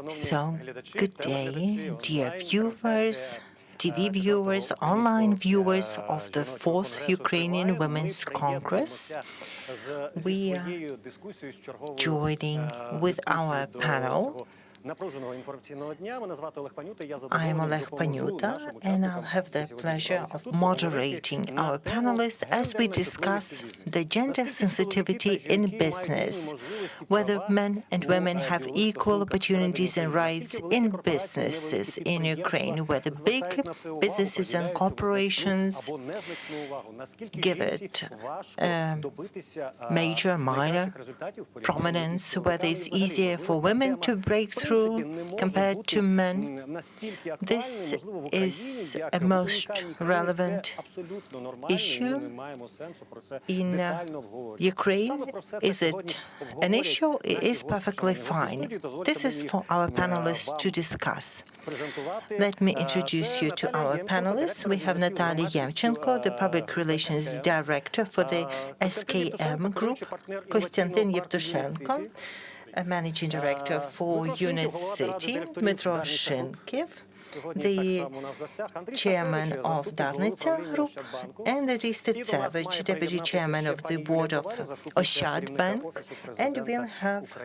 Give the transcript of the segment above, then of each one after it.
So, good day, dear viewers, TV viewers, online viewers of the 4th Ukrainian Women's Congress. We are joining with our panel. I am Oleg Panyuta, and I'll have the pleasure of moderating our panelists as we discuss the gender sensitivity in business, whether men and women have equal opportunities and rights in businesses in Ukraine, whether big businesses and corporations give it major, minor prominence, whether it's easier for women to break through compared to men. This is a most relevant issue in Ukraine. Is it an issue? It is perfectly fine. This is for our panelists to discuss. Let me introduce you to our panelists. We have Natalia Yevchenko, the Public Relations Director for the SKM Group, Konstantin Yevtushenko, a Managing Director for Unit City, Dmitro Shinkiev, the Chairman of Darnitsa Group, and Aristid Savage, Deputy Chairman of the Board of Oshad Bank, and we'll have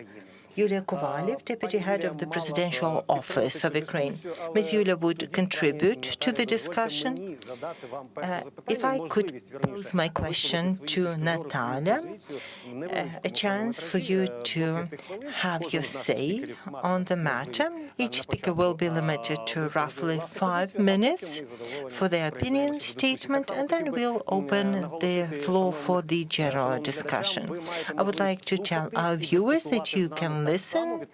Yulia Kovalyev, Deputy Head of the Presidential Office of Ukraine. Ms. Yulia would contribute to the discussion. If I could pose my question to Natalia, a chance for you to have your say on the matter. Each speaker will be limited to roughly 5 minutes for their opinion statement, and then we'll open the floor for the general discussion. I would like to tell our viewers that you can listen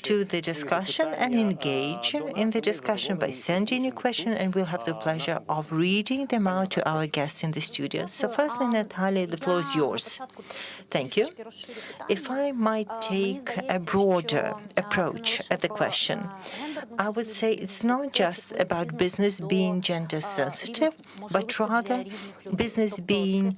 to the discussion and engage in the discussion by sending your question, and we'll have the pleasure of reading them out to our guests in the studio. So firstly, Natalia, the floor is yours. Thank you. If I might take a broader approach at the question, I would say it's not just about business being gender sensitive, but rather business being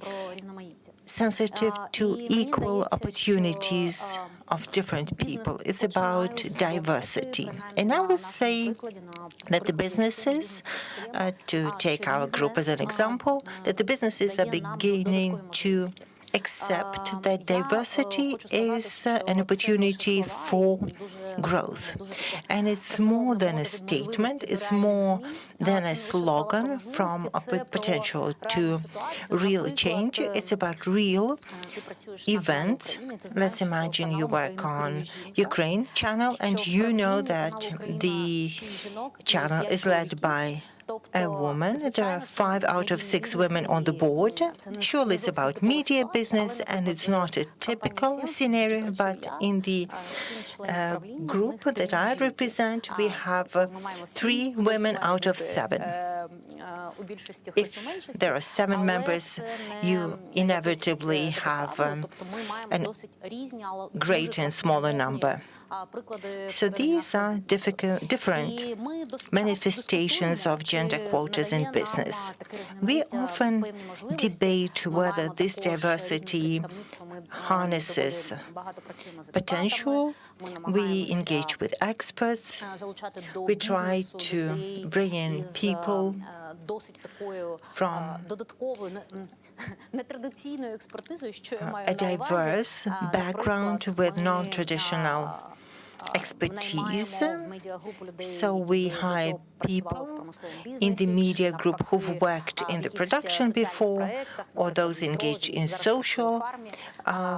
sensitive to equal opportunities of different people. It's about diversity. And I would say that the businesses, to take our group as an example, that the businesses are beginning to accept that diversity is an opportunity for growth. And it's more than a statement, it's more than a slogan from a potential to real change. It's about real events. Let's imagine you work on Ukraine channel and you know that the channel is led by a woman. There are 5 out of 6 women on the board. Surely it's about media business, and it's not a typical scenario, but in the group that I represent, we have 3 women out of 7. If there are 7 members, you inevitably have a greater and smaller number. So these are different manifestations of gender quotas in business. We often debate whether this diversity harnesses potential. We engage with experts. We try to bring in people from a diverse background with non-traditional expertise. So we hire people in the media group who've worked in the production before, or those engaged in social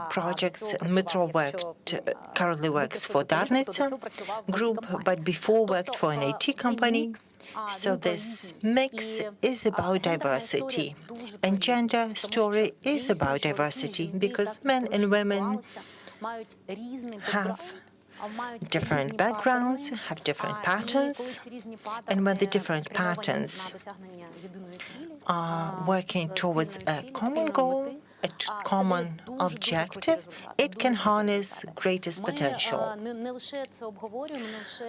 projects. Dmitro currently works for Darnitsa Group, but before worked for an IT company. So this mix is about diversity. And gender story is about diversity because men and women have different backgrounds, have different patterns, and when the different patterns are working towards a common goal, a common objective, it can harness greatest potential.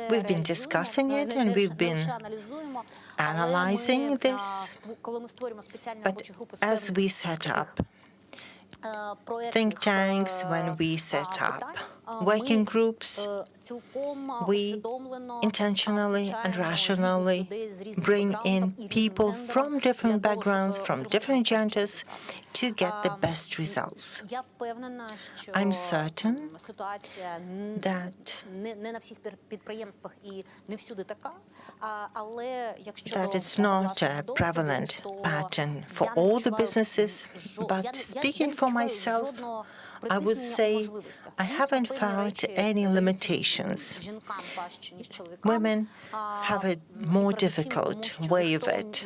We've been discussing it and we've been analyzing this, but as we set up think tanks, when we set up working groups, we intentionally and rationally bring in people from different backgrounds, from different genders, to get the best results. I'm certain that it's not a prevalent pattern for all the businesses, but speaking for myself, I would say I haven't found any limitations. Women have a more difficult way of it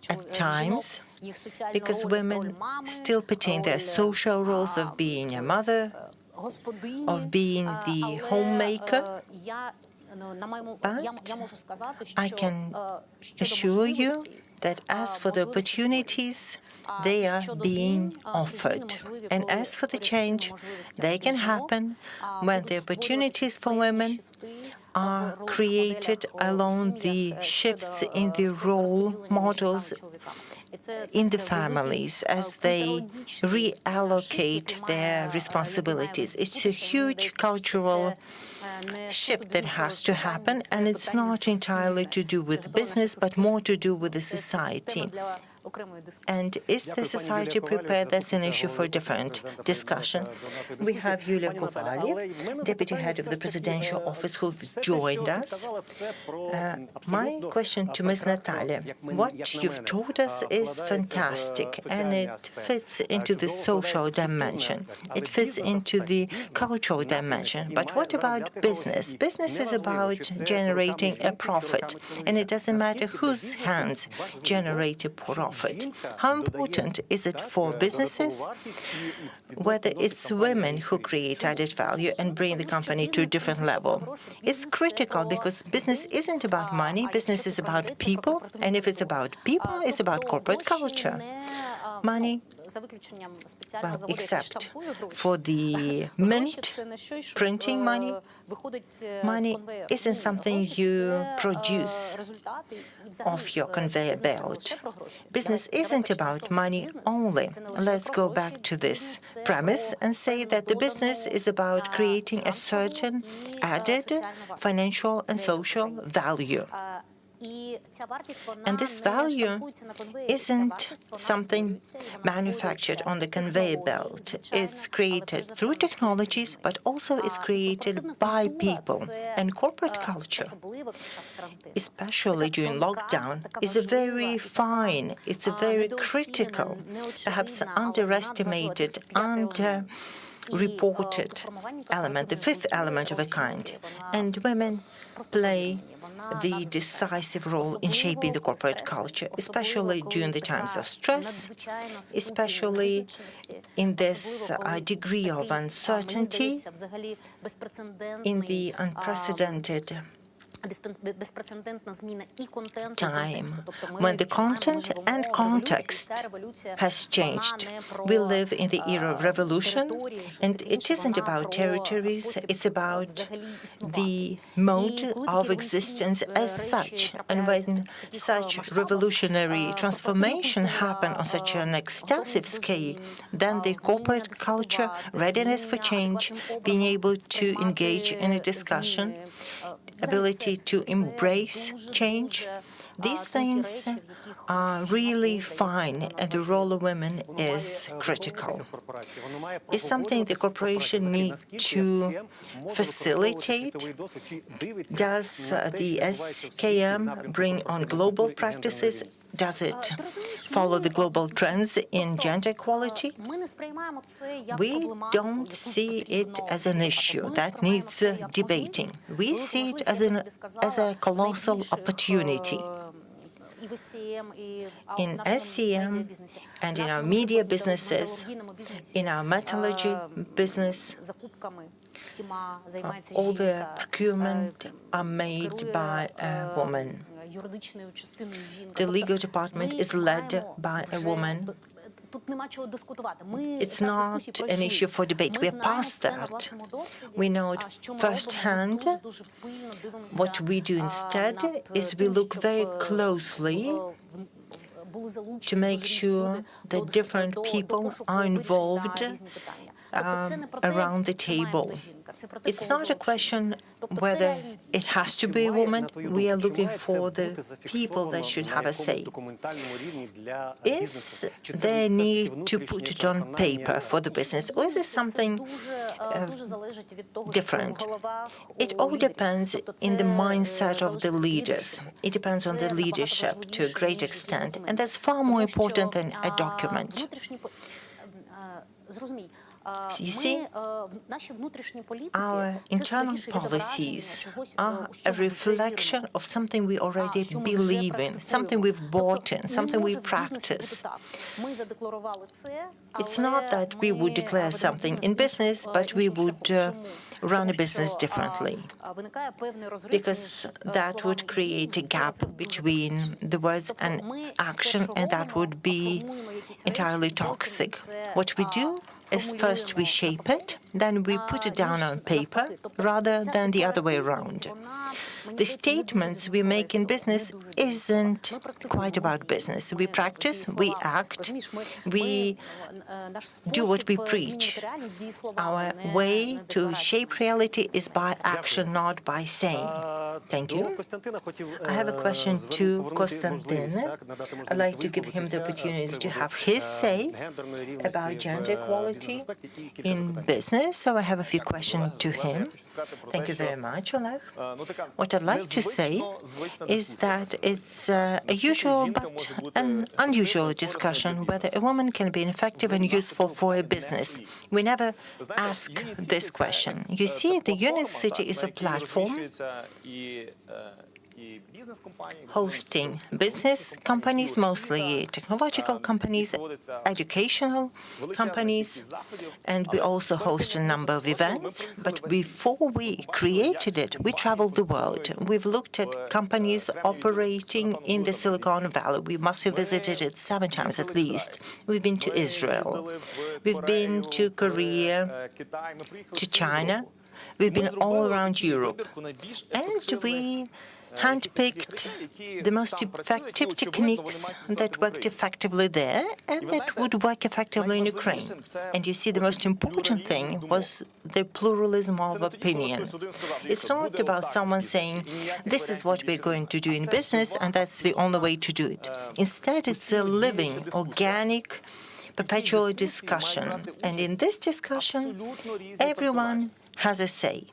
at times because women still pertain their social roles of being a mother, of being the homemaker. But I can assure you that as for the opportunities, they are being offered. And as for the change, they can happen when the opportunities for women are created along the shifts in the role models in the families as they reallocate their responsibilities. It's a huge cultural shift that has to happen, and it's not entirely to do with business, but more to do with the society. And is the society prepared? That's an issue for a different discussion. We have Yulia Kovalyev, Deputy Head of the Presidential Office, who joined us. My question to Ms. Natalia, what you've told us is fantastic, and it fits into the social dimension. It fits into the cultural dimension. But what about business? Business is about generating a profit, and it doesn't matter whose hands generate a profit. How important is it for businesses, whether it's women who create added value and bring the company to a different level? It's critical because business isn't about money, business is about people, and if it's about people, it's about corporate culture. Money, well, except for the mint, printing money, money isn't something you produce off your conveyor belt. Business isn't about money only. Let's go back to this premise and say that the business is about creating a certain added financial and social value. And this value isn't something manufactured on the conveyor belt. It's created through technologies, but also it's created by people. And corporate culture, especially during lockdown, is a very fine, it's a very critical, perhaps underestimated, underreported element, the fifth element of a kind. And women play the decisive role in shaping the corporate culture, especially during the times of stress, especially in this degree of uncertainty, in the unprecedented time when the content and context has changed. We live in the era of revolution, and it isn't about territories, it's about the mode of existence as such. And when such revolutionary transformation happen on such an extensive scale, then the corporate culture, readiness for change, being able to engage in a discussion, ability to embrace change, these things are really fine, and the role of women is critical. It's something the corporation needs to facilitate. Does the SKM bring on global practices? Does it follow the global trends in gender equality? We don't see it as an issue that needs debating. We see it as a colossal opportunity. In SCM and in our media businesses, in our metallurgy business, all the procurement are made by a woman. The legal department is led by a woman. It's not an issue for debate. We are past that. We know it firsthand. What we do instead is we look very closely to make sure that different people are involved around the table. It's not a question whether it has to be a woman. We are looking for the people that should have a say. Is there a need to put it on paper for the business, or is it something different? It all depends in the mindset of the leaders. It depends on the leadership to a great extent, and that's far more important than a document. You see, our internal policies are a reflection of something we already believe in, something we've bought in, something we practice. It's not that we would declare something in business, but we would run a business differently, because that would create a gap between the words and action, and that would be entirely toxic. What we do is first we shape it, then we put it down on paper, rather than the other way around. The statements we make in business isn't quite about business. We practice, we act, we do what we preach. Our way to shape reality is by action, not by saying. Thank you. I have a question to Konstantin. I'd like to give him the opportunity to have his say about gender equality in business, so I have a few questions to him. Thank you very much, Oleg. What I'd like to say is that it's a usual but an unusual discussion whether a woman can be effective and useful for a business. We never ask this question. You see, the Unicity is a platform hosting business companies, mostly technological companies, educational companies, and we also host a number of events. But before we created it, we traveled the world. We've looked at companies operating in the Silicon Valley. We must have visited it 7 times at least. We've been to Israel. We've been to Korea, to China. We've been all around Europe. And we handpicked the most effective techniques that worked effectively there and that would work effectively in Ukraine. And you see, the most important thing was the pluralism of opinion. It's not about someone saying, this is what we're going to do in business, and that's the only way to do it. Instead, it's a living, organic, perpetual discussion. And in this discussion, everyone has a say.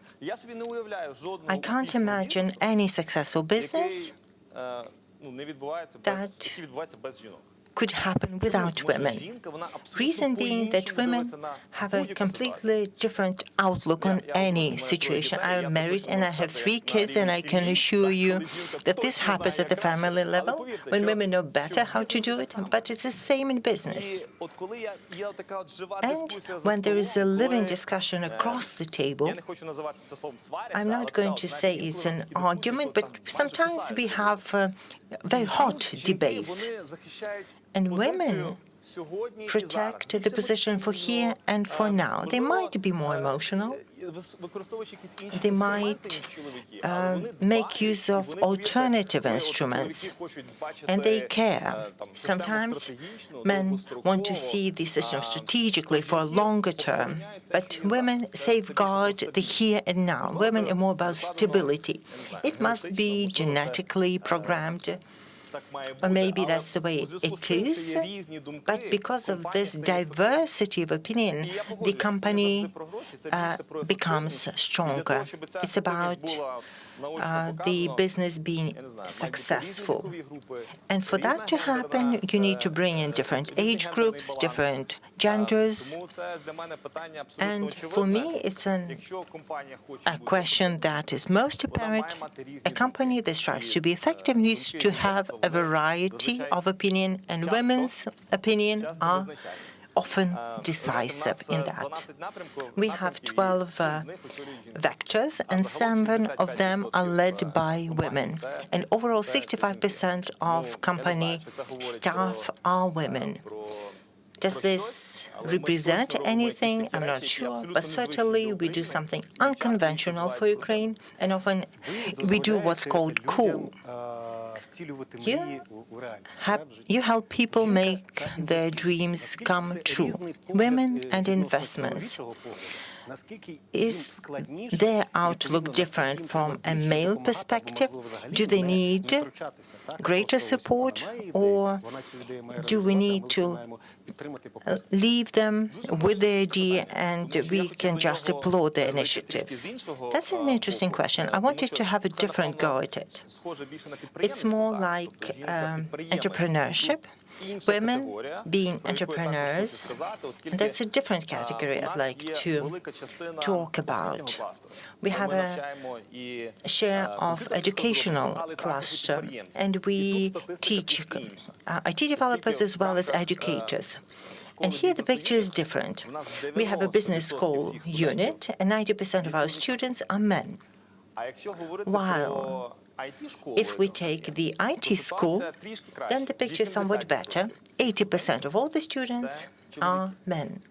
I can't imagine any successful business that could happen without women. Reason being that women have a completely different outlook on any situation. I am married and I have 3 kids, and I can assure you that this happens at the family level when women know better how to do it, but it's the same in business. And when there is a living discussion across the table, I'm not going to say it's an argument, but sometimes we have very hot debates. And women protect the position for here and for now. They might be more emotional. They might make use of alternative instruments, and they care. Sometimes men want to see the system strategically for a longer term, but women safeguard the here and now. Women are more about stability. It must be genetically programmed, or maybe that's the way it is, but because of this diversity of opinion, the company becomes stronger. It's about the business being successful. And for that to happen, you need to bring in different age groups, different genders. And for me, it's a question that is most apparent. A company that strives to be effective needs to have a variety of opinion, and women's opinion are often decisive in that. We have 12 vectors, and 7 of them are led by women. And overall, 65% of company staff are women. Does this represent anything? I'm not sure, but certainly we do something unconventional for Ukraine, and often we do what's called cool. You help people make their dreams come true. Women and investments. Is their outlook different from a male perspective? Do they need greater support, or do we need to leave them with the idea and we can just applaud their initiatives? That's an interesting question. I wanted to have a different go at it. It's more like entrepreneurship. Women being entrepreneurs, that's a different category I'd like to talk about. We have a share of educational cluster, and we teach IT developers as well as educators. And here the picture is different. We have a business school unit, and 90% of our students are men. While if we take the IT school, then the picture is somewhat better. 80% of all the students are men.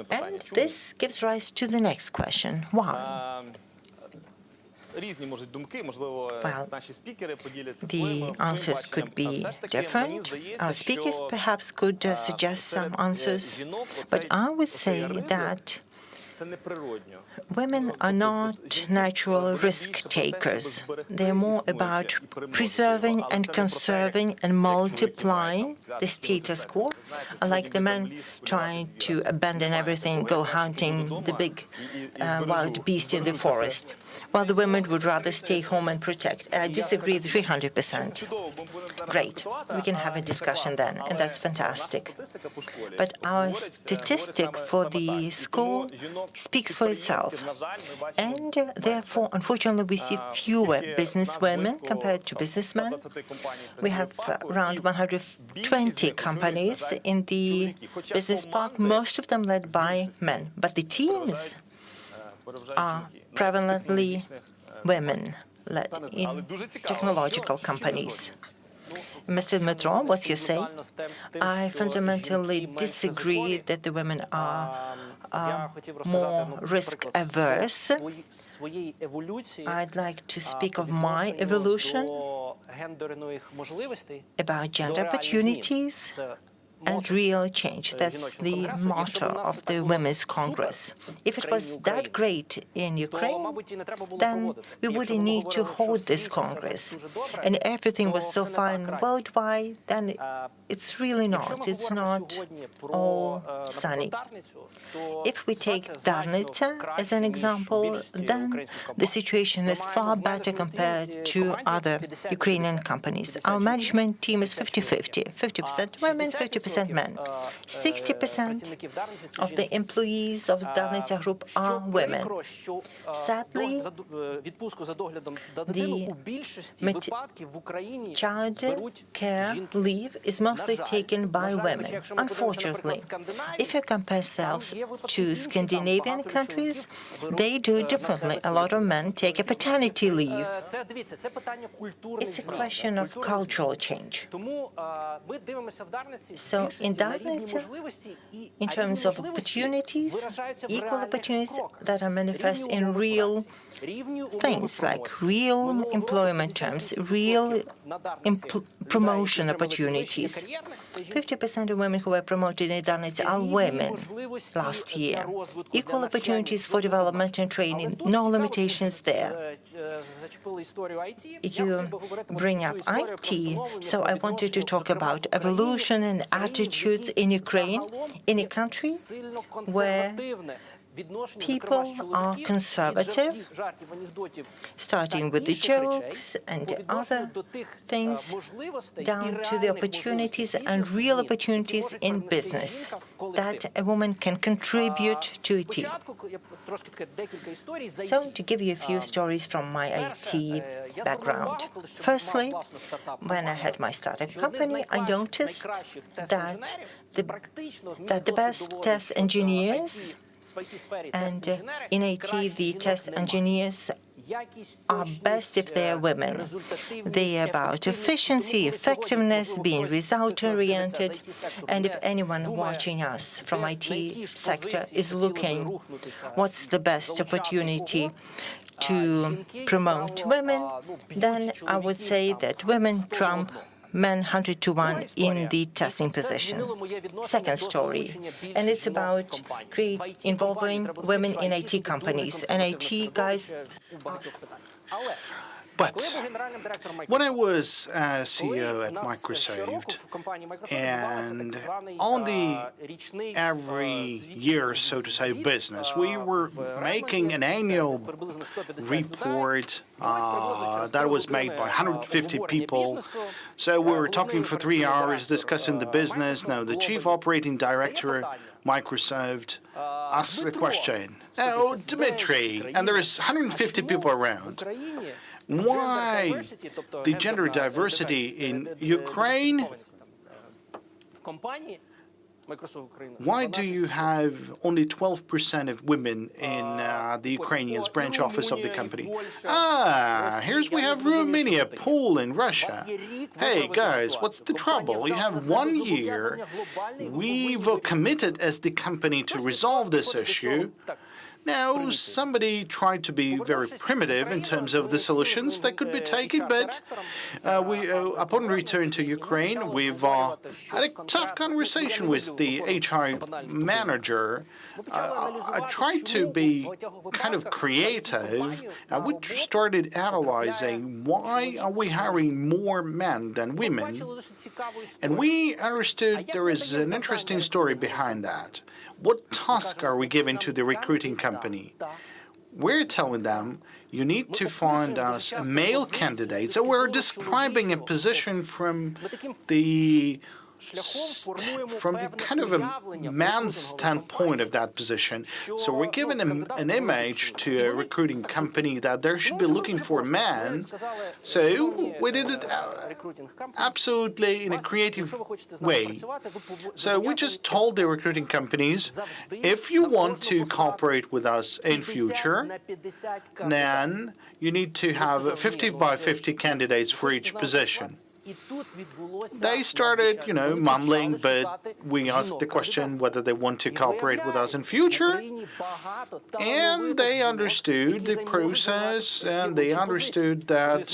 And this gives rise to the next question. Why? Well, the answers could be different. Our speakers perhaps could suggest some answers, but I would say that women are not natural risk-takers. They're more about preserving and conserving and multiplying the status quo, unlike the men trying to abandon everything, go hunting the big wild beast in the forest, while the women would rather stay home and protect. I disagree 300%. Great. We can have a discussion then, and that's fantastic. But our statistic for the school speaks for itself. And therefore, unfortunately, we see fewer businesswomen compared to businessmen. We have around 120 companies in the business park, most of them led by men. But the teams are prevalently women-led in technological companies. Mr. Dmitro, what do you say? I fundamentally disagree that the women are more risk-averse. I'd like to speak of my evolution about gender opportunities and real change. That's the motto of the Women's Congress. If it was that great in Ukraine, then we wouldn't need to hold this Congress. And everything was so fine worldwide, then it's really not. It's not all sunny. If we take Darnica as an example, then the situation is far better compared to other Ukrainian companies. Our management team is 50-50, 50% women, 50% men. 60% of the employees of Darnica Group are women. Sadly, the child care leave is mostly taken by women. Unfortunately, if you compare ourselves to Scandinavian countries, they do differently. A lot of men take a paternity leave. It's a question of cultural change. So in Darnica, in terms of opportunities, equal opportunities that are manifest in real things like real employment terms, real promotion opportunities. 50% of women who were promoted in Darnica are women last year. Equal opportunities for development and training, no limitations there. You bring up IT, so I wanted to talk about evolution and attitudes in Ukraine, in a country where people are conservative, starting with the jokes and other things, down to the opportunities and real opportunities in business that a woman can contribute to a team. So, to give you a few stories from my IT background. Firstly, when I had my startup company, I noticed that the best test engineers and in IT, the test engineers are best if they are women. They are about efficiency, effectiveness, being result-oriented, and if anyone watching us from IT sector is looking what's the best opportunity to promote women, then I would say that women trump men 100 to 1 in the testing position. Second story, and it's about involving women in IT companies. And IT guys. But when I was CEO at Microsoft, and on the every year, so to say, business, we were making an annual report that was made by 150 people. So we were talking for 3 hours, discussing the business. Now, the chief operating director, Microsoft, asked the question, "Oh, Dmitry," and there is 150 people around. Why the gender diversity in Ukraine? Why do you have only 12% of women in the Ukrainian branch office of the company? Here's we have Romania, Poland, Russia. Hey, guys, what's the trouble? You have 1 year. We've committed as the company to resolve this issue. Now, somebody tried to be very primitive in terms of the solutions that could be taken, but upon return to Ukraine, we've had a tough conversation with the HR manager. I tried to be kind of creative. We started analyzing why are we hiring more men than women, and we understood there is an interesting story behind that. What task are we giving to the recruiting company? We're telling them, you need to find us a male candidate. So we're describing a position from the kind of a man's standpoint of that position. So we're giving an image to a recruiting company that they should be looking for a man. So we did it absolutely in a creative way. So we just told the recruiting companies, if you want to cooperate with us in future, then you need to have 50 by 50 candidates for each position. They started, mumbling, but we asked the question whether they want to cooperate with us in future, and they understood the process, and they understood that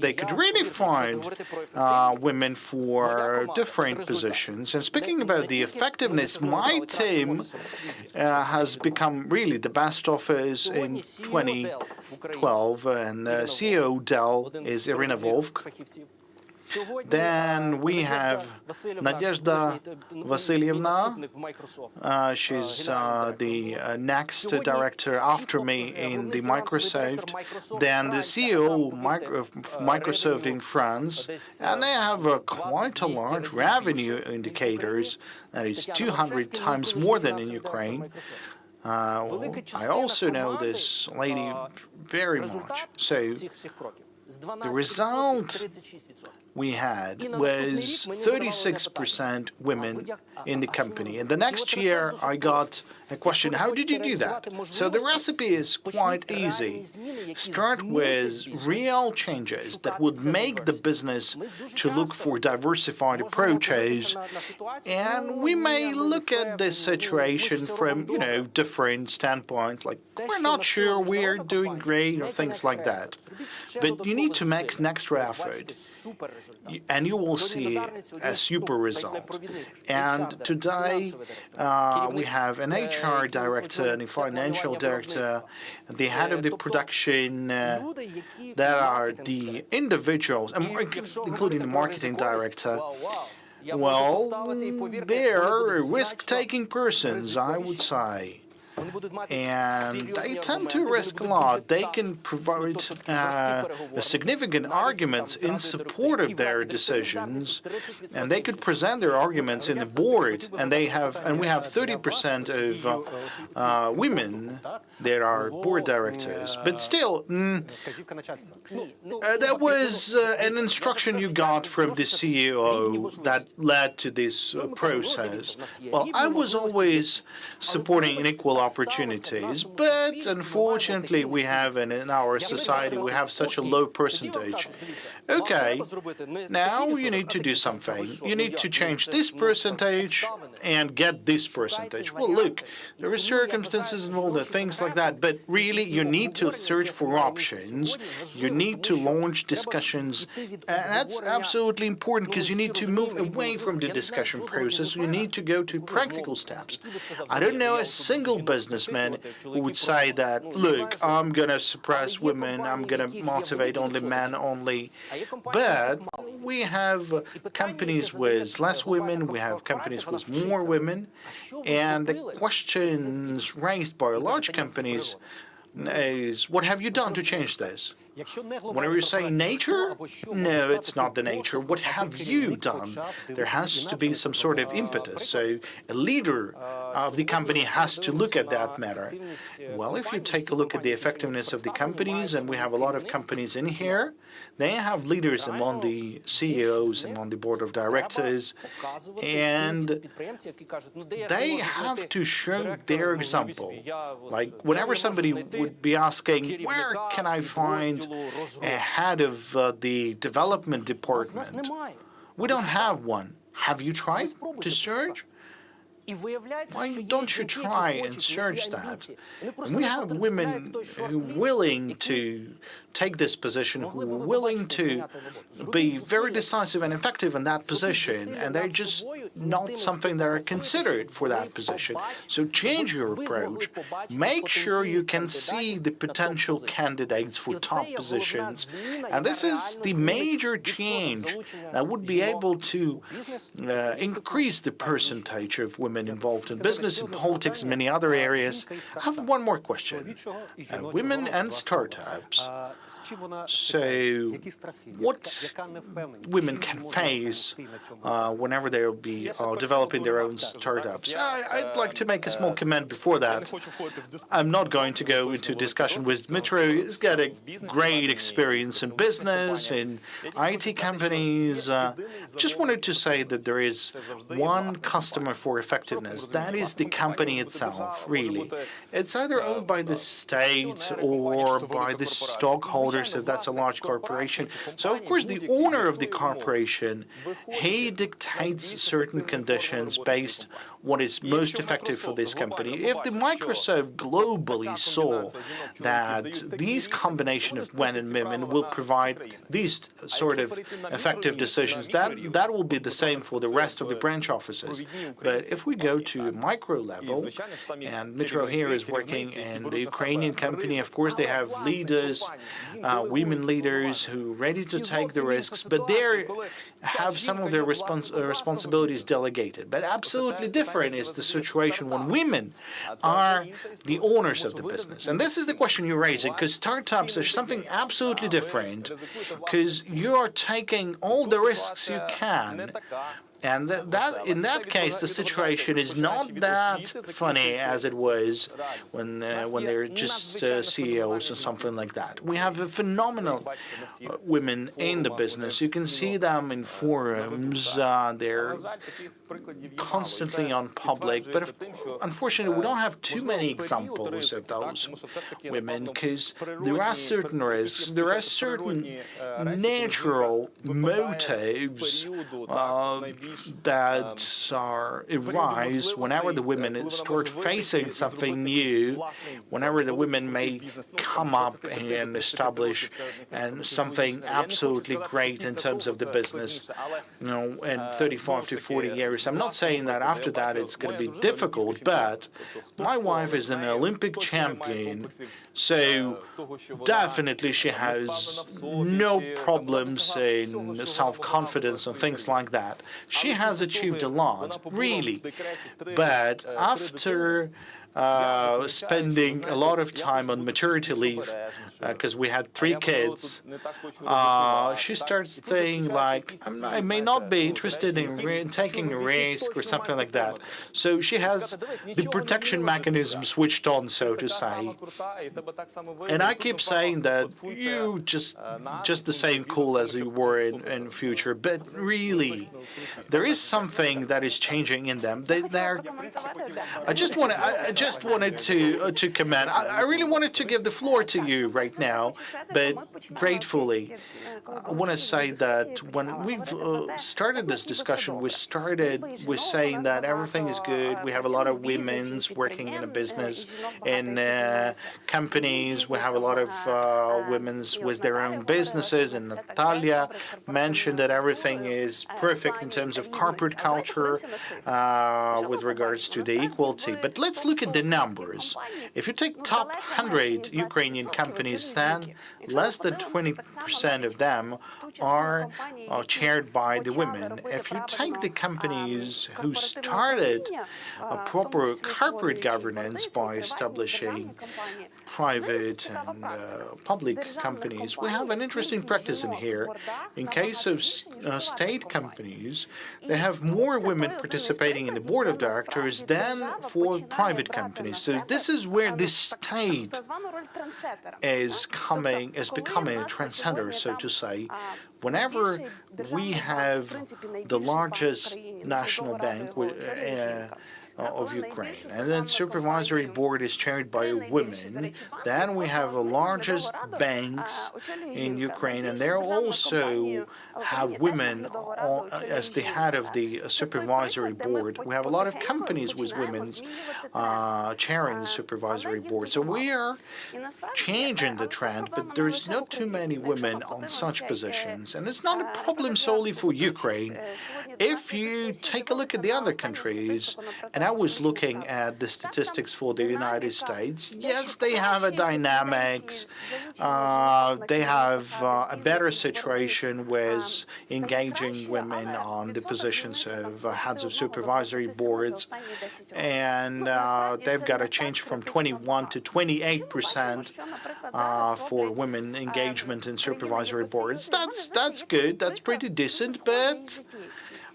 they could really find women for different positions. And speaking about the effectiveness, my team has become really the best office in 2012, and CEO Dell is Irina Volk. Then we have Nadezhda Vasilyevna. She's the next director after me in the Microsoft. Then the CEO of Microsoft in France. And they have quite a large revenue indicators. That is 200 times more than in Ukraine. I also know this lady very much. So the result we had was 36% women in the company. And the next year, I got a question, how did you do that? So the recipe is quite easy. Start with real changes that would make the business to look for diversified approaches. And we may look at this situation from, different standpoints, like we're not sure we're doing great or things like that. But you need to make an extra effort, and you will see a super result. And today, we have an HR director and a financial director, the head of the production, that are the individuals, including the marketing director. Well, they're risk-taking persons, I would say. And they tend to risk a lot. They can provide significant arguments in support of their decisions, and they could present their arguments in the board. And we have 30% of women that are board directors. But still, that was an instruction you got from the CEO that led to this process. Well, I was always supporting an equal opportunities, but unfortunately we have, and in our society, we have such a low percentage. Okay, now you need to do something. You need to change this percentage and get this percentage. Well, look, there are circumstances involved and things like that, but really you need to search for options. You need to launch discussions, and that's absolutely important because you need to move away from the discussion process. You need to go to practical steps. I don't know a single businessman who would say that, look, I'm going to suppress women, I'm going to motivate only men only. But we have companies with less women, we have companies with more women, and the questions raised by large companies is, what have you done to change this? Whenever you say nature, no, it's not the nature. What have you done? There has to be some sort of impetus. So a leader of the company has to look at that matter. Well, if you take a look at the effectiveness of the companies, and we have a lot of companies in here, they have leaders among the CEOs, among the board of directors, and they have to show their example. Like, whenever somebody would be asking, where can I find a head of the development department? We don't have one. Have you tried to search? Why don't you try and search that? And we have women who are willing to take this position, who are willing to be very decisive and effective in that position, and they're just not something that are considered for that position. So change your approach. Make sure you can see the potential candidates for top positions. And this is the major change that would be able to increase the percentage of women involved in business, in politics, and many other areas. I have one more question. Women and startups. So, what women can face whenever they'll be developing their own startups? I'd like to make a small comment before that. I'm not going to go into discussion with Dmitry. He's got a great experience in business, in IT companies. Just wanted to say that there is one customer for effectiveness. That is the company itself, really. It's either owned by the state or by the stockholders, if that's a large corporation. So, of course, the owner of the corporation, he dictates certain conditions based what is most effective for this company. If the Microsoft globally saw that these combination of men and women will provide these sort of effective decisions, that will be the same for the rest of the branch offices. But if we go to a micro level, and Mitro here is working in the Ukrainian company, of course they have leaders, women leaders who are ready to take the risks, but they have some of their responsibilities delegated. But absolutely different is the situation when women are the owners of the business. And this is the question you're raising, because startups are something absolutely different, because you are taking all the risks you can. And that in that case, the situation is not that funny as it was when they're just CEOs or something like that. We have phenomenal women in the business. You can see them in forums. They're constantly on public, but unfortunately, we don't have too many examples of those women because there are certain risks. There are certain natural motives that arise whenever the women start facing something new, whenever the women may come up and establish something absolutely great in terms of the business, in 35 to 40 years. I'm not saying that after that it's going to be difficult, but my wife is an Olympic champion, so definitely she has no problems in self-confidence and things like that. She has achieved a lot, really, but after spending a lot of time on maternity leave, because we had 3 kids, she starts saying like, I may not be interested in taking a risk or something like that. So she has the protection mechanism switched on, so to say. And I keep saying that you just the same cool as you were in future, but really, there is something that is changing in them. I just just wanted to comment. I really wanted to give the floor to you right now, but gratefully, I want to say that when we've started this discussion, we started with saying that everything is good. We have a lot of women's working in a business, in companies. We have a lot of women's with their own businesses, and Natalia mentioned that everything is perfect in terms of corporate culture with regards to the equality. But let's look at the numbers. If you take top 100 Ukrainian companies, then less than 20% of them are chaired by the women. If you take the companies who started a proper corporate governance by establishing private and public companies, we have an interesting practice in here. In case of state companies, they have more women participating in the board of directors than for private companies. So this is where the state is becoming a trendsetter, so to say. Whenever we have the largest national bank of Ukraine, and then supervisory board is chaired by women, then we have the largest banks in Ukraine, and they also have women as the head of the supervisory board. We have a lot of companies with women chairing the supervisory board. So we are changing the trend, but there's not too many women on such positions. And it's not a problem solely for Ukraine. If you take a look at the other countries, and I was looking at the statistics for the United States, yes, they have a dynamics. They have a better situation with engaging women on the positions of heads of supervisory boards, and they've got a change from 21 to 28% for women engagement in supervisory boards. That's good. That's pretty decent, but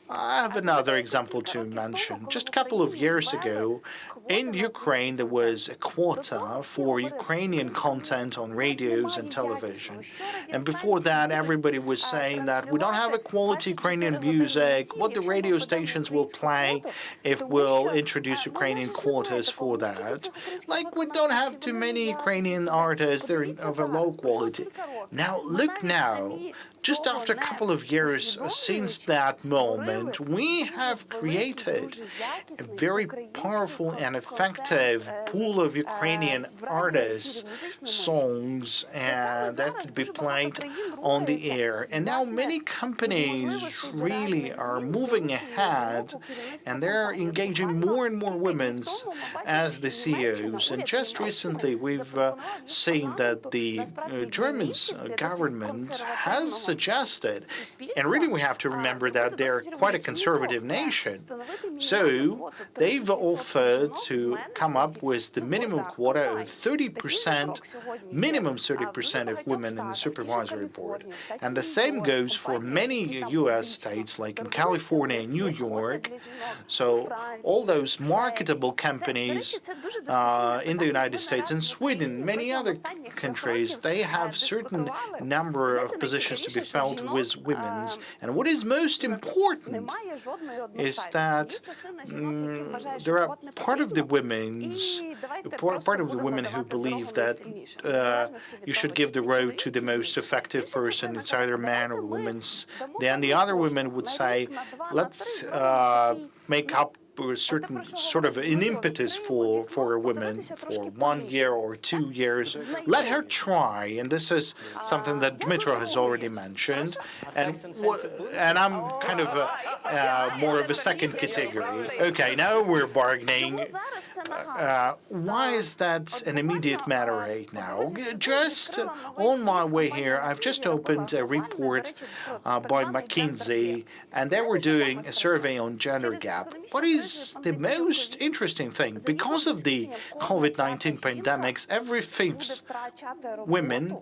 I have another example to mention. Just a couple of years ago, in Ukraine, there was a quota for Ukrainian content on radios and television. And before that, everybody was saying that we don't have a quality Ukrainian music, what the radio stations will play if we'll introduce Ukrainian quotas for that. Like, we don't have too many Ukrainian artists, they're of a low quality. Now, look now. Just after a couple of years since that moment, we have created a very powerful and effective pool of Ukrainian artists' songs, and that could be played on the air. And now many companies really are moving ahead, and they're engaging more and more women as the CEOs. And just recently, we've seen that the German government has suggested, and really we have to remember that they're quite a conservative nation, so they've offered to come up with the minimum quota of 30%, minimum 30% of women in the supervisory board. And the same goes for many U.S. states, like in California and New York. So all those marketable companies in the United States and Sweden, many other countries, they have certain number of positions to be filled with women's. And what is most important is that there are part of the women who believe that you should give the road to the most effective person. It's either a man or a woman. Then the other women would say, let's make up a certain sort of an impetus for a woman for 1 year or 2 years. Let her try, and this is something that Dmytro has already mentioned, and I'm kind of more of a second category. Okay, now we're bargaining. Why is that an immediate matter right now? Just on my way here, I've just opened a report by McKinsey, and they were doing a survey on gender gap. What is the most interesting thing? Because of the COVID-19 pandemics, every fifth woman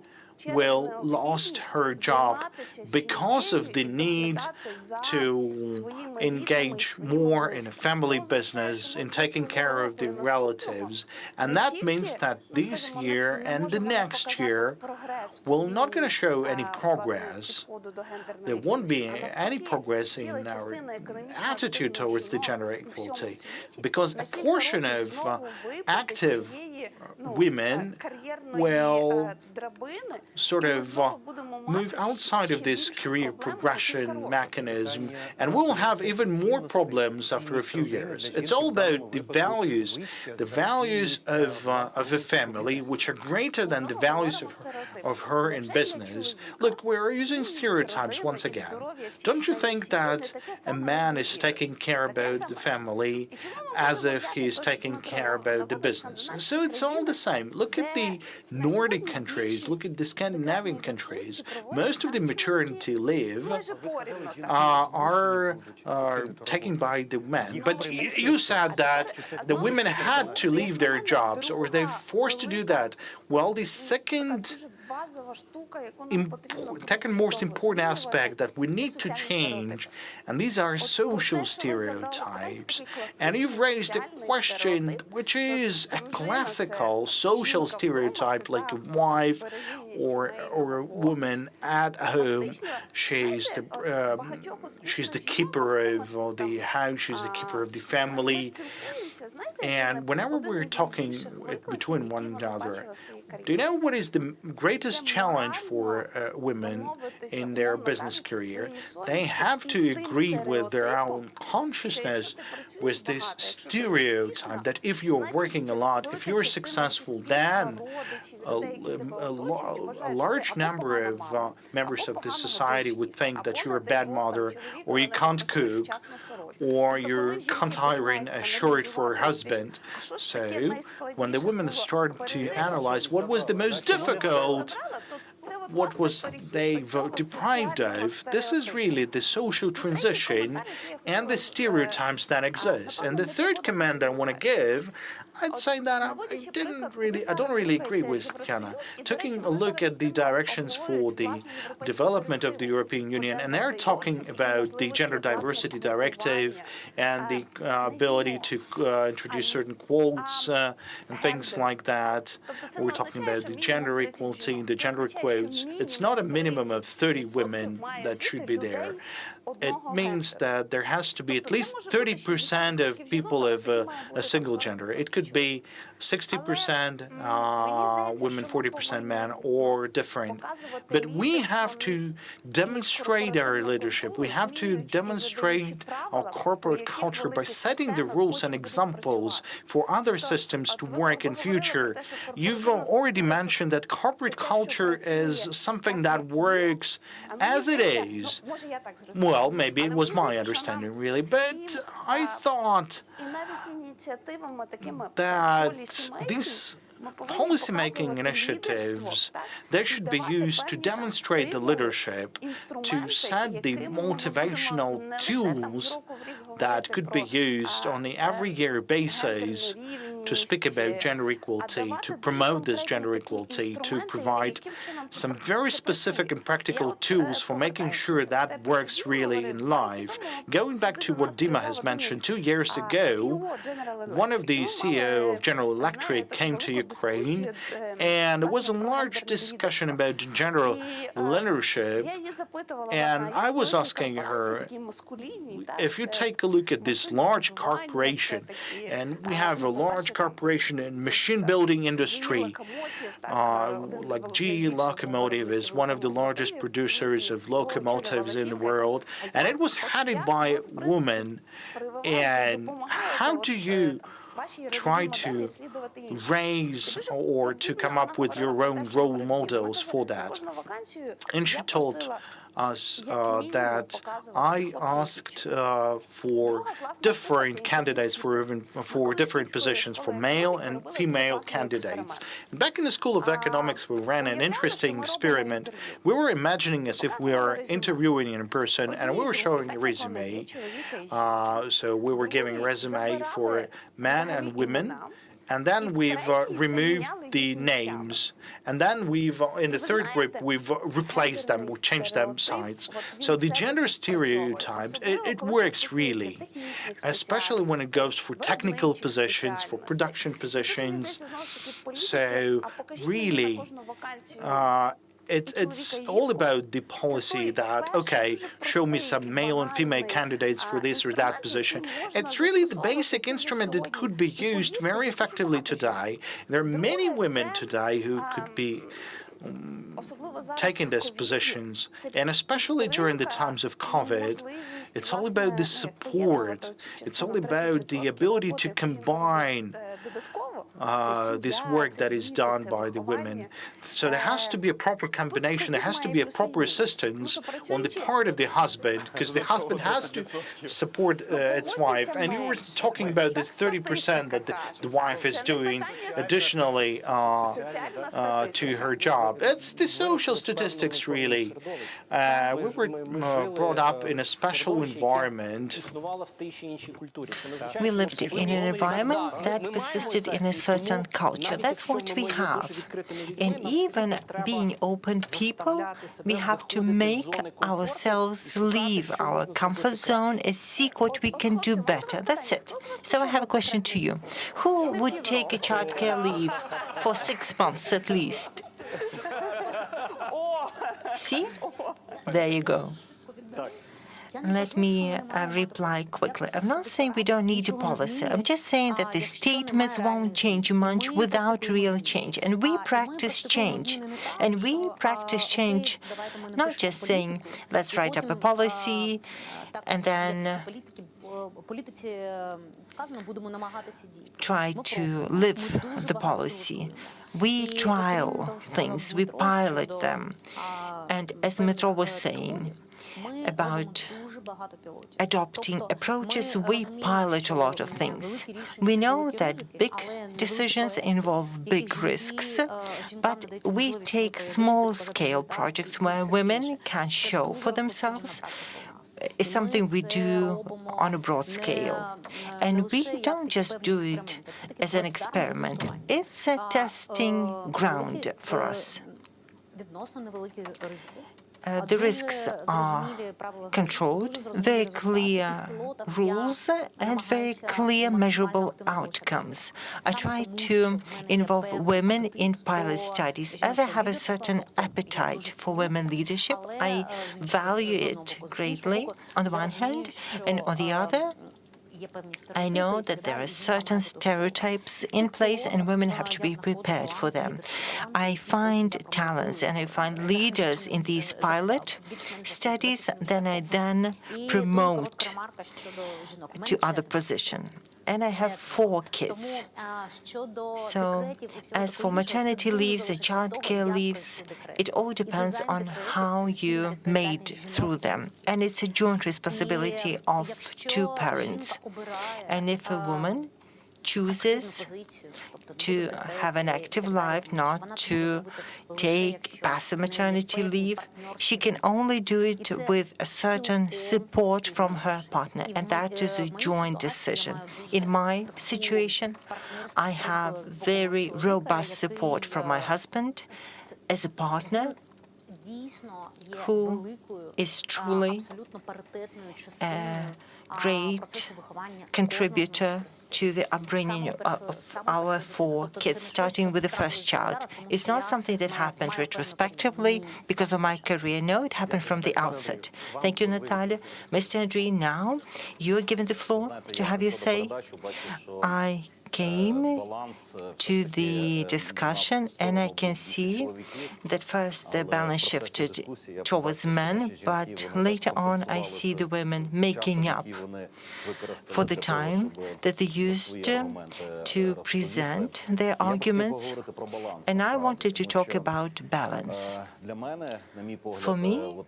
will lost her job because of the need to engage more in a family business, in taking care of the relatives. And that means that this year and the next year we're not going to show any progress. There won't be any progress in our attitude towards the gender equality, because a portion of active women will sort of move outside of this career progression mechanism, and we'll have even more problems after a few years. It's all about the values of a family, which are greater than the values of her in business. Look, we're using stereotypes once again. Don't you think that a man is taking care about the family as if he is taking care about the business? So it's all the same. Look at the Nordic countries, look at the Scandinavian countries. Most of the maternity leave are taken by the men. But you said that the women had to leave their jobs, or they're forced to do that. Well, the second most important aspect that we need to change, and these are social stereotypes. And you've raised a question which is a classical social stereotype, like a wife or a woman at home. She's the keeper of the house, she's the keeper of the family. And whenever we're talking between one another, do you know what is the greatest challenge for women in their business career? They have to agree with their own consciousness with this stereotype that if you're working a lot, if you're successful, then a large number of members of the society would think that you're a bad mother, or you can't cook, or you can't iron a shirt for her husband. So when the women start to analyze what was the most difficult, what was they deprived of, this is really the social transition and the stereotypes that exist. And the third command that I want to give, I'd say that I don't really agree with Tiana. Taking a look at the directions for the development of the European Union, and they're talking about the Gender Diversity Directive and the ability to introduce certain quotes and things like that. We're talking about the gender equality, the gender quotes. It's not a minimum of 30 women that should be there. It means that there has to be at least 30% of people of a single gender. It could be 60% women, 40% men, or different. But we have to demonstrate our leadership. We have to demonstrate our corporate culture by setting the rules and examples for other systems to work in future. You've already mentioned that corporate culture is something that works as it is. Well, maybe it was my understanding, really, but I thought that these policy-making initiatives, they should be used to demonstrate the leadership, to set the motivational tools that could be used on an every-year basis to speak about gender equality, to promote this gender equality, to provide some very specific and practical tools for making sure that works really in life. Going back to what Dima has mentioned, 2 years ago, one of the CEO of General Electric came to Ukraine, and there was a large discussion about gender leadership, and I was asking her, if you take a look at this large corporation, and we have a large corporation in machine building industry, like GE Locomotive is one of the largest producers of locomotives in the world, and it was headed by a woman. And how do you try to raise or to come up with your own role models for that? And she told us that I asked for different candidates for different positions, for male and female candidates. Back in the School of Economics, we ran an interesting experiment. We were imagining as if we are interviewing in person, and we were showing a resume. So we were giving a resume for men and women, And then we've removed the names. And then we've, in the third group, we've replaced them, we changed them sides. So the gender stereotypes, it works really, especially when it goes for technical positions, for production positions. So really, it's all about the policy that, okay, show me some male and female candidates for this or that position. It's really the basic instrument that could be used very effectively today. There are many women today who could be taking these positions, and especially during the times of COVID, it's all about the support. It's all about the ability to combine this work that is done by the women. So there has to be a proper combination, there has to be a proper assistance on the part of the husband, because the husband has to support its wife. And you were talking about this 30% that the wife is doing additionally to her job. It's the social statistics, really. We were brought up in a special environment. We lived in an environment that persisted in a certain culture. That's what we have. And even being open people, we have to make ourselves leave our comfort zone and seek what we can do better. That's it. So I have a question to you. Who would take a childcare leave for 6 months at least? See? There you go. Let me reply quickly. I'm not saying we don't need a policy. I'm just saying that the statements won't change much without real change. And we practice change. And we practice change not just saying, let's write up a policy and then try to live the policy. We trial things, we pilot them. And as Metro was saying, about adopting approaches, we pilot a lot of things. We know that big decisions involve big risks, but we take small-scale projects where women can show for themselves. It's something we do on a broad scale. And we don't just do it as an experiment. It's a testing ground for us. The risks are controlled, very clear rules, and very clear measurable outcomes. I try to involve women in pilot studies. As I have a certain appetite for women leadership, I value it greatly on the one hand, and on the other, I know that there are certain stereotypes in place and women have to be prepared for them. I find talents and I find leaders in these pilot studies that I then promote to other positions. And I have 4 kids. So as for maternity leaves and childcare leaves, it all depends on how you made through them. And it's a joint responsibility of 2 parents. And if a woman chooses to have an active life, not to take passive maternity leave, she can only do it with a certain support from her partner, and that is a joint decision. In my situation, I have very robust support from my husband as a partner who is truly a great contributor to the upbringing of our 4 kids, starting with the first child. It's not something that happened retrospectively because of my career. No, it happened from the outset. Thank you, Natalia. Mr. Andriy, now you are given the floor to have your say. I came to the discussion, and I can see that first the balance shifted towards men, but later on I see the women making up for the time that they used to present their arguments, and I wanted to talk about balance. For me,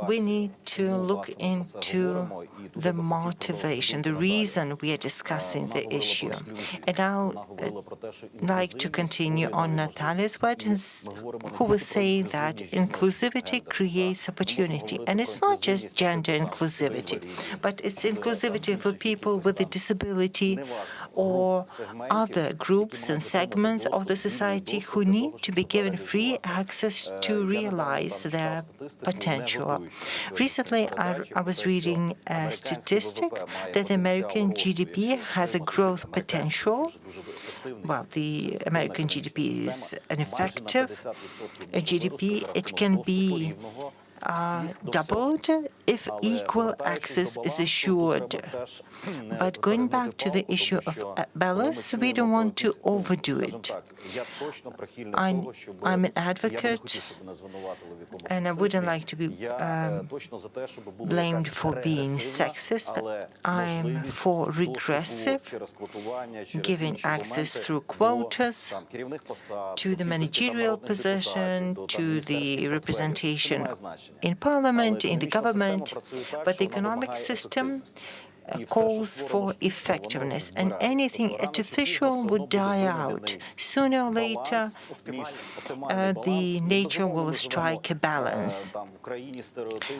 we need to look into the motivation, the reason we are discussing the issue. And I'll like to continue on Natalia's words, who was saying that inclusivity creates opportunity. And it's not just gender inclusivity, but it's inclusivity for people with a disability or other groups and segments of the society who need to be given free access to realize their potential. Recently, I was reading a statistic that American GDP has a growth potential. Well, the American GDP is an effective GDP. It can be doubled if equal access is assured. But going back to the issue of balance, we don't want to overdo it. I'm an advocate, and I wouldn't like to be blamed for being sexist. I'm for regressive, giving access through quotas to the managerial position, to the representation in parliament, in the government, but the economic system calls for effectiveness, and anything artificial would die out. Sooner or later, the nature will strike a balance.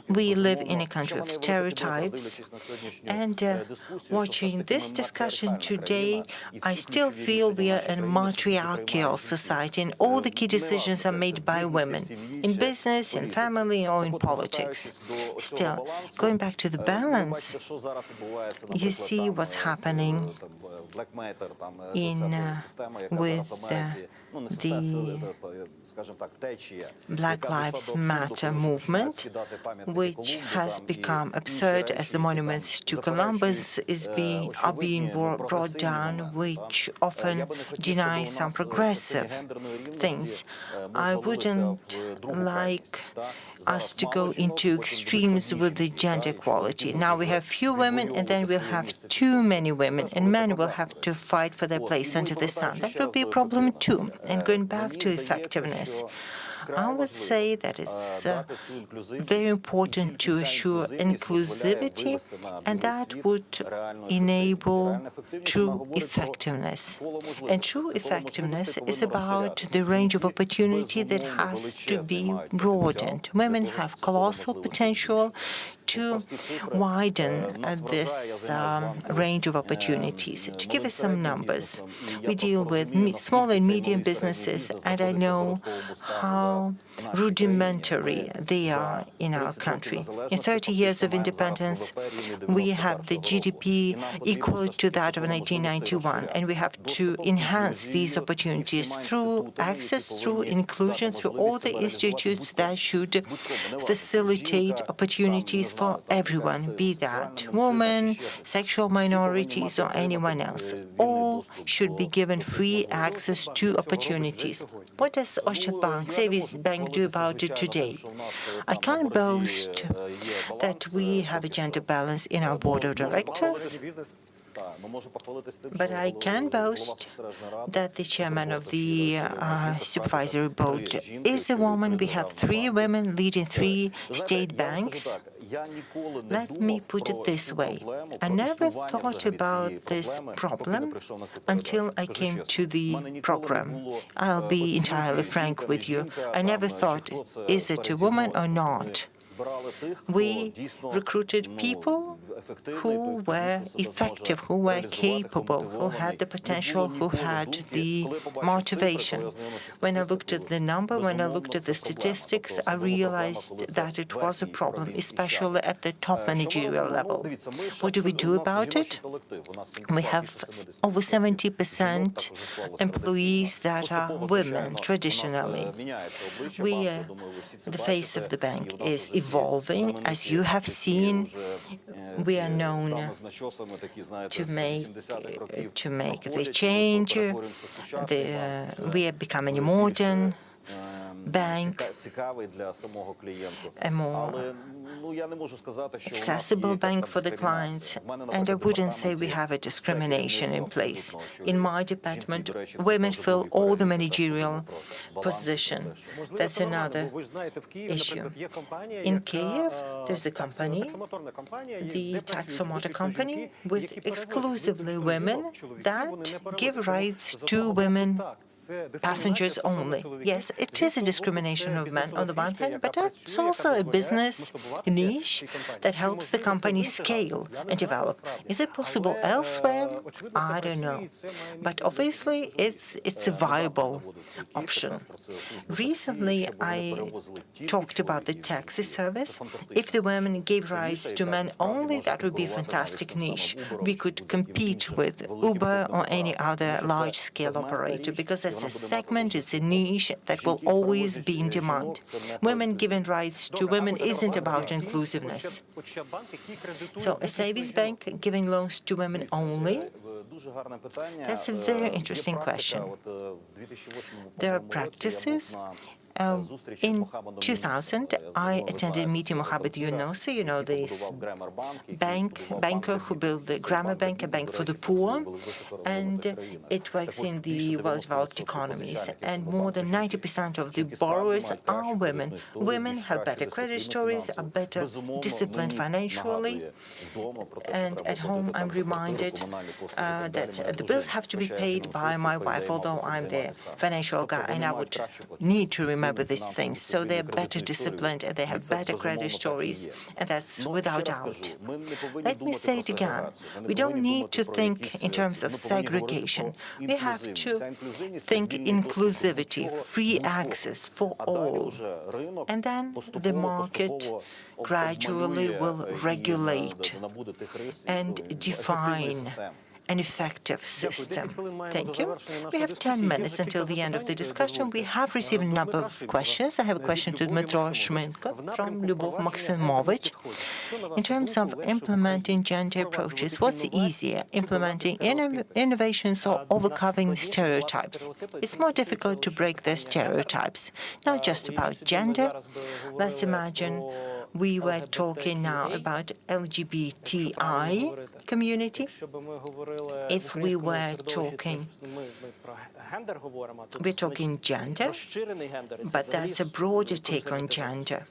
We live in a country of stereotypes, and watching this discussion today, I still feel we are in a matriarchal society, and all the key decisions are made by women, in business, in family, or in politics. Still, going back to the balance, you see what's happening with the Black Lives Matter movement, which has become absurd as the monuments to Columbus are being brought down, which often deny some progressive things. I wouldn't like us to go into extremes with the gender equality. Now we have few women, and then we'll have too many women, and men will have to fight for their place under the sun. That will be a problem too. And going back to effectiveness, I would say that it's very important to assure inclusivity, and that would enable true effectiveness. And true effectiveness is about the range of opportunity that has to be broadened. Women have colossal potential to widen this range of opportunities. To give us some numbers, we deal with small and medium businesses, and I know how rudimentary they are in our country. In 30 years of independence, we have the GDP equal to that of 1991, and we have to enhance these opportunities through access, through inclusion, through all the institutes that should facilitate opportunities for everyone, be that women, sexual minorities, or anyone else. All should be given free access to opportunities. What does Oshad Bank, Savings Bank, do about it today? I can't boast that we have a gender balance in our board of directors, but I can boast that the chairman of the supervisory board is a woman. We have 3 women leading 3 state banks. Let me put it this way. I never thought about this problem until I came to the program. I'll be entirely frank with you. I never thought, is it a woman or not? We recruited people who were effective, who were capable, who had the potential, who had the motivation. When I looked at the number, when I looked at the statistics, I realized that it was a problem, especially at the top managerial level. What do we do about it? We have over 70% employees that are women, traditionally. The face of the bank is evolving. As you have seen, we are known to make the change. We are becoming a modern bank, a more accessible bank for the clients, and I wouldn't say we have a discrimination in place. In my department, women fill all the managerial positions. That's another issue. In Kyiv, there's a company, the taxomotor company, with exclusively women that give rights to women passengers only. Yes, it is a discrimination of men on the one hand, but it's also a business niche that helps the company scale and develop. Is it possible elsewhere? I don't know. But obviously, it's a viable option. Recently, I talked about the taxi service. If the women gave rights to men only, that would be a fantastic niche. We could compete with Uber or any other large-scale operator because it's a segment, it's a niche that will always be in demand. Women giving rights to women isn't about inclusiveness. So a savings bank giving loans to women only? That's a very interesting question. There are practices. In 2000, I attended a meeting Mohammed Yunus, this banker who built the Grammar Bank, a bank for the poor, and it works in the well-developed economies. And more than 90% of the borrowers are women. Women have better credit stories, are better disciplined financially, and at home I'm reminded that the bills have to be paid by my wife, although I'm the financial guy, and I would need to remember these things. So they're better disciplined and they have better credit stories, and that's without doubt. Let me say it again. We don't need to think in terms of segregation. We have to think inclusivity, free access for all. And then the market gradually will regulate and define an effective system. Thank you. We have 10 minutes until the end of the discussion. We have received a number of questions. I have a question to Dmytro Shmenko from Lyubov Maximovich. In terms of implementing gender approaches, what's easier, implementing innovations or overcoming stereotypes? It's more difficult to break the stereotypes, not just about gender. Let's imagine we were talking now about LGBTI community. If we were talking, we're talking gender, but that's a broader take on gender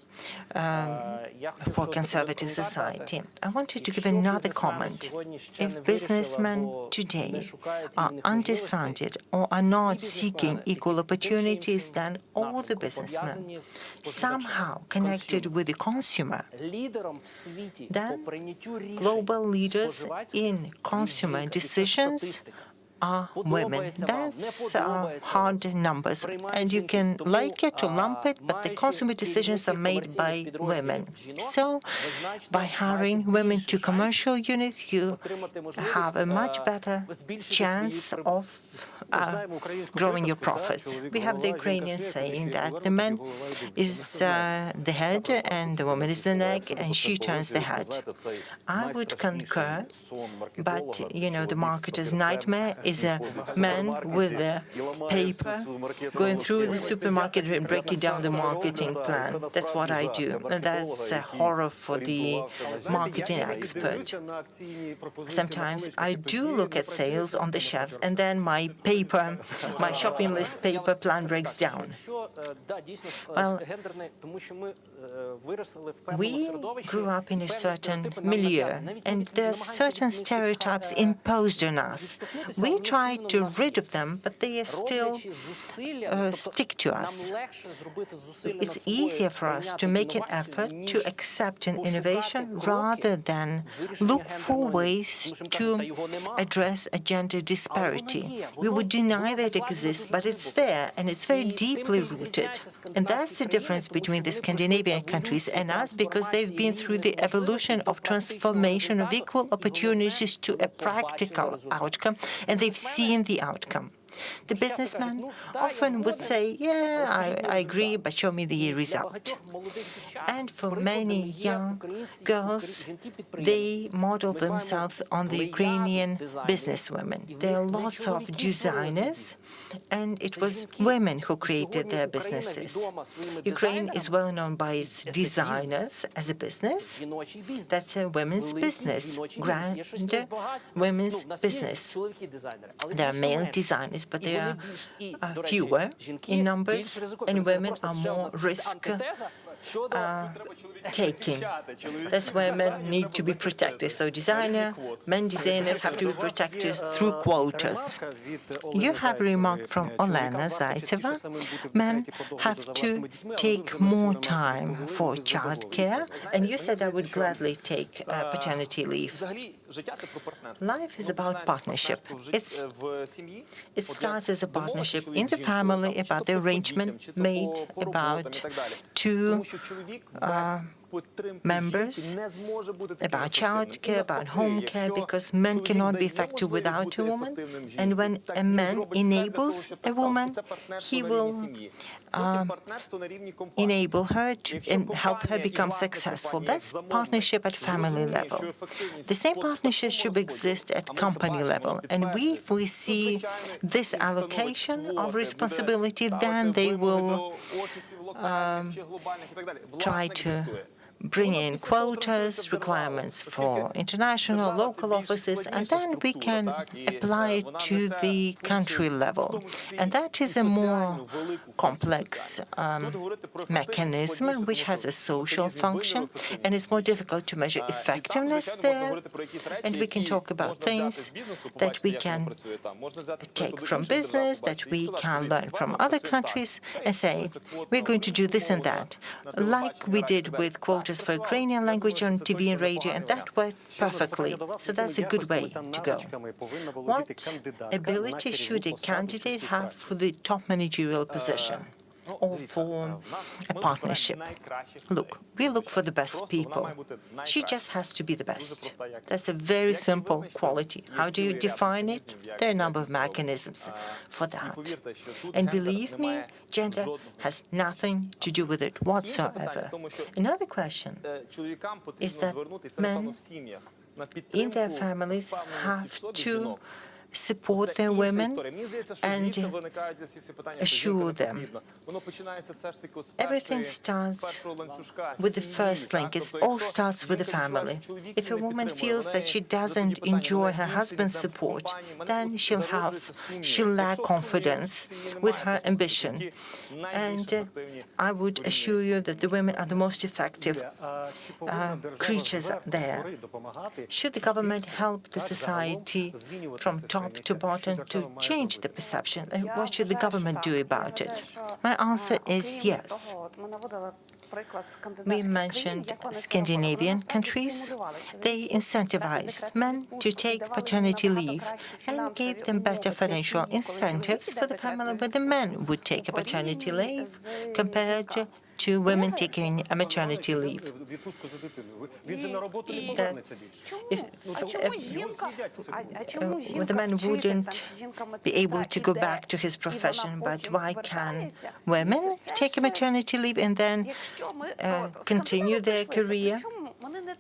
for conservative society. I wanted to give another comment. If businessmen today are undecided or are not seeking equal opportunities, then all the businessmen somehow connected with the consumer, then global leaders in consumer decisions are women. That's hard numbers, and you can like it or lump it, but the consumer decisions are made by women. So, by hiring women to commercial units, you have a much better chance of growing your profits. We have the Ukrainians saying that the man is the head and the woman is the neck, and she turns the head. I would concur, but the marketer's nightmare is a man with a paper going through the supermarket and breaking down the marketing plan. That's what I do. And that's a horror for the marketing expert. Sometimes I do look at sales on the shelves, and then my shopping list paper plan breaks down. Well, we grew up in a certain milieu, and there are certain stereotypes imposed on us. We try to rid of them, but they still stick to us. It's easier for us to make an effort to accept an innovation rather than look for ways to address a gender disparity. We would deny that it exists, but it's there, and it's very deeply rooted. And that's the difference between the Scandinavian countries and us, because they've been through the evolution of transformation of equal opportunities to a practical outcome, and they've seen the outcome. The businessman often would say, yeah, I agree, but show me the result. And for many young girls, they model themselves on the Ukrainian businesswomen. There are lots of designers, and it was women who created their businesses. Ukraine is well known by its designers as a business. That's a women's business, grand women's business. There are male designers, but they are fewer in numbers, and women are more risk taking. That's where men need to be protected. So men designers have to be protected through quotas. You have a remark from Olena Zaitseva. Men have to take more time for childcare, and you said I would gladly take paternity leave. Life is about partnership. It starts as a partnership in the family, about the arrangement made about two members, about childcare, about home care, because men cannot be effective without a woman. And when a man enables a woman, he will enable her to and help her become successful. That's partnership at family level. The same partnership should exist at company level. And if we see this allocation of responsibility, then they will try to bring in quotas, requirements for international, local offices, and then we can apply it to the country level. And that is a more complex mechanism which has a social function, and it's more difficult to measure effectiveness there. And we can talk about things that we can take from business, that we can learn from other countries, and say, we're going to do this and that, like we did with quotas for Ukrainian language on TV and radio, and that worked perfectly. So that's a good way to go. What ability should a candidate have for the top managerial position or for a partnership? Look, we look for the best people. She just has to be the best. That's a very simple quality. How do you define it? There are a number of mechanisms for that. And believe me, gender has nothing to do with it whatsoever. Another question is that men in their families have to support their women and assure them. Everything starts with the first link. It all starts with the family. If a woman feels that she doesn't enjoy her husband's support, then she'll lack confidence with her ambition. And I would assure you that the women are the most effective creatures there. Should the government help the society from top to bottom to change the perception? And what should the government do about it? My answer is yes. We mentioned Scandinavian countries. They incentivized men to take paternity leave and gave them better financial incentives for the family where the men would take a paternity leave compared to women taking a maternity leave. The man wouldn't be able to go back to his profession, but why can women take a maternity leave and then continue their career?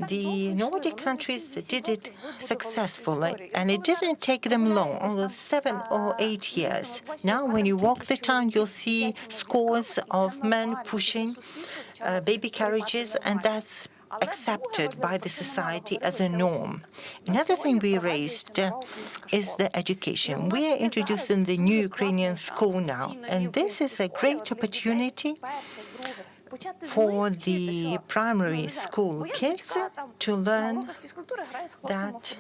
The Nordic countries did it successfully, and it didn't take them long, only 7 or 8 years. Now, when you walk the town, you'll see scores of men pushing baby carriages, and that's accepted by the society as a norm. Another thing we raised is the education. We are introducing the new Ukrainian school now, and this is a great opportunity for the primary school kids to learn that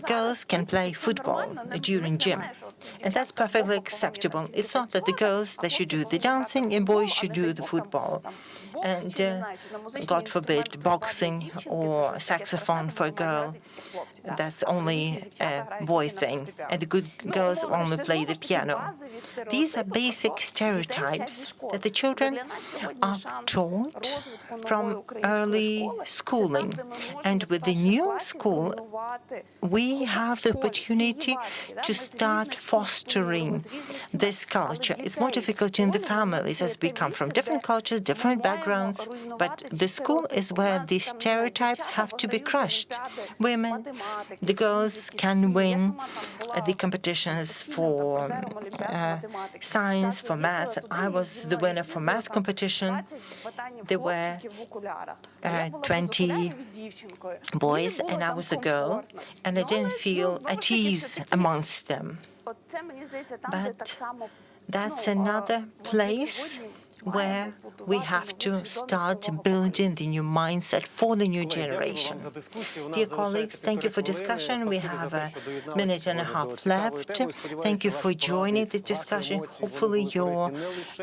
girls can play football during gym. And that's perfectly acceptable. It's not that the girls, they should do the dancing and boys should do the football. And God forbid, boxing or saxophone for a girl, that's only a boy thing. And the good girls only play the piano. These are basic stereotypes that the children are taught from early schooling. And with the new school, we have the opportunity to start fostering this culture. It's more difficult in the families as we come from different cultures, different backgrounds, but the school is where the stereotypes have to be crushed. Women, the girls can win the competitions for science, for math. I was the winner for math competition. There were 20 boys, and I was a girl, and I didn't feel at ease amongst them. But that's another place where we have to start building the new mindset for the new generation. Dear colleagues, thank you for discussion. We have a minute and a half left. Thank you for joining the discussion. Hopefully your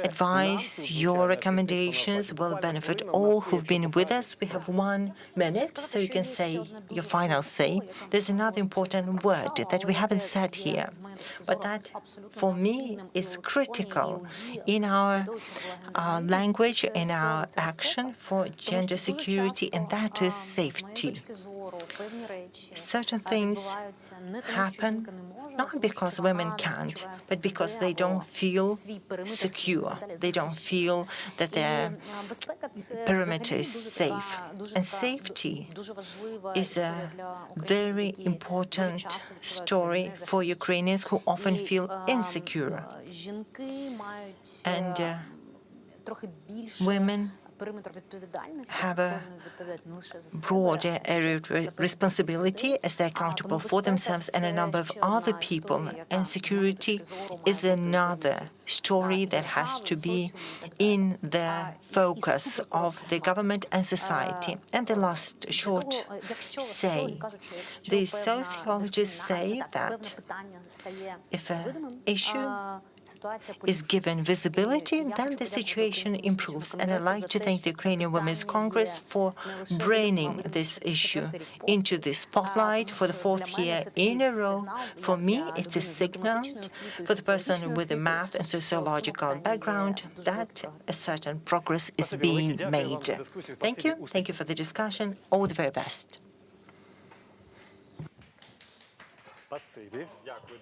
advice, your recommendations will benefit all who've been with us. We have 1 minute, so you can say your final say. There's another important word that we haven't said here, but that, for me, is critical in our language, in our action for gender security, and that is safety. Certain things happen not because women can't, but because they don't feel secure. They don't feel that their perimeter is safe. And safety is a very important story for Ukrainians who often feel insecure. And women have a broader area of responsibility as they're accountable for themselves and a number of other people. And security is another story that has to be in the focus of the government and society. And the last short say. The sociologists say that if an issue is given visibility, then the situation improves. And I'd like to thank the Ukrainian Women's Congress for bringing this issue into the spotlight for the 4th year in a row. For me, it's a signal for the person with a math and sociological background that a certain progress is being made. Thank you. Thank you for the discussion. All the very best. Спасибі. Дякую.